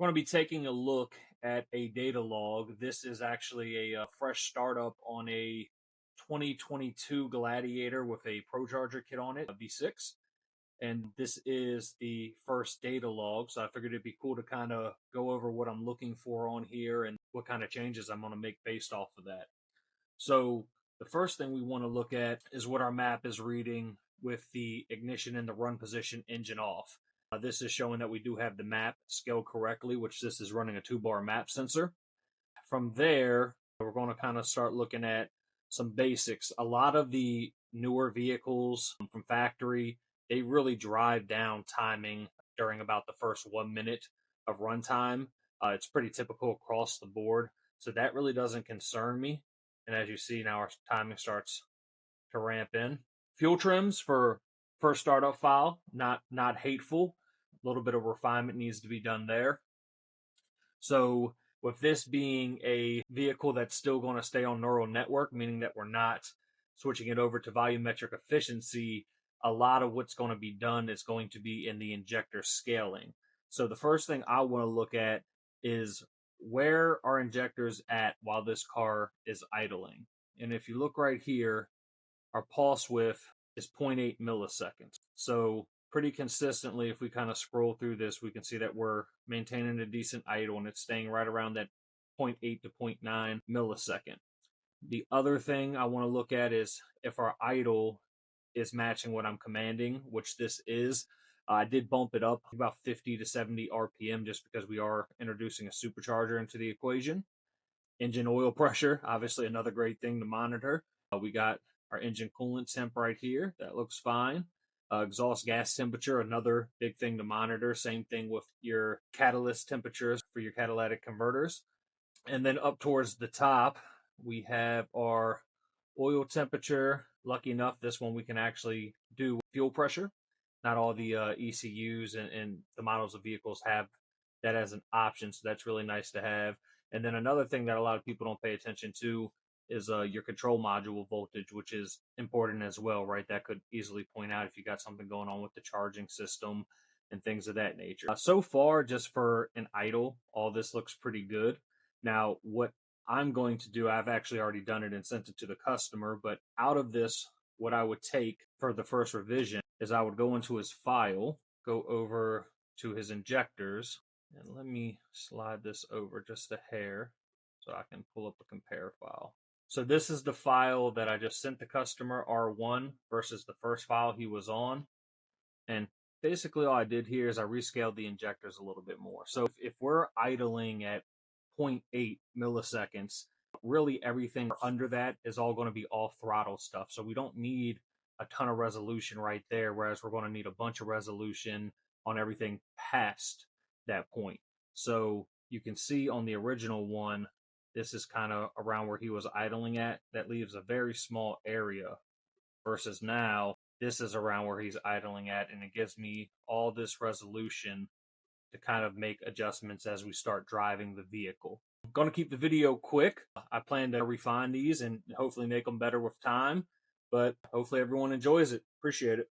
We're going to be taking a look at a data log. This is actually a fresh startup on a 2022 Gladiator with a Procharger kit on it, a V6. And this is the first data log. So I figured it'd be cool to kind of go over what I'm looking for on here and what kind of changes I'm going to make based off of that. So the first thing we want to look at is what our map is reading with the ignition and the run position engine off. This is showing that we do have the map scaled correctly, which this is running a 2-bar map sensor. From there, we're going to kind of start looking at some basics. A lot of the newer vehicles from factory, they really drive down timing during about the first 1 minute of runtime. It's pretty typical across the board, so that really doesn't concern me. And as you see now, our timing starts to ramp in. Fuel trims for first startup file, not hateful. A little bit of refinement needs to be done there. So with this being a vehicle that's still going to stay on neural network, meaning that we're not switching it over to volumetric efficiency, a lot of what's going to be done is going to be in the injector scaling. So the first thing I want to look at is where are injectors at while this car is idling. And if you look right here, our pulse width is 0.8 milliseconds. So pretty consistently, if we kind of scroll through this, we can see that we're maintaining a decent idle and it's staying right around that 0.8 to 0.9 millisecond. The other thing I want to look at is if our idle is matching what I'm commanding, which this is. I did bump it up about 50 to 70 RPM just because we are introducing a supercharger into the equation. Engine oil pressure, obviously another great thing to monitor. We got our engine coolant temp right here. That looks fine. Exhaust gas temperature, another big thing to monitor. Same thing with your catalyst temperatures for your catalytic converters. And then up towards the top, we have our oil temperature. Lucky enough, this one we can actually do fuel pressure. Not all the ECUs and the models of vehicles have that as an option, so that's really nice to have. And then another thing that a lot of people don't pay attention to is your control module voltage, which is important as well, right? That could easily point out if you got something going on with the charging system and things of that nature. So far, just for an idle, all this looks pretty good. Now, what I'm going to do, I've actually already done it and sent it to the customer, but out of this, what I would take for the first revision is I would go into his file, go over to his injectors, and let me slide this over just a hair so I can pull up a compare file. So this is the file that I just sent the customer, R1, versus the first file he was on. And basically all I did here is I rescaled the injectors a little bit more. So if we're idling at 0.8 milliseconds, really everything under that is all going to be off throttle stuff. So we don't need a ton of resolution right there, whereas we're going to need a bunch of resolution on everything past that point. So you can see on the original one, this is kind of around where he was idling at. That leaves a very small area versus now this is around where he's idling at, and it gives me all this resolution to kind of make adjustments as we start driving the vehicle. I'm going to keep the video quick. I plan to refine these and hopefully make them better with time, but hopefully everyone enjoys it. Appreciate it.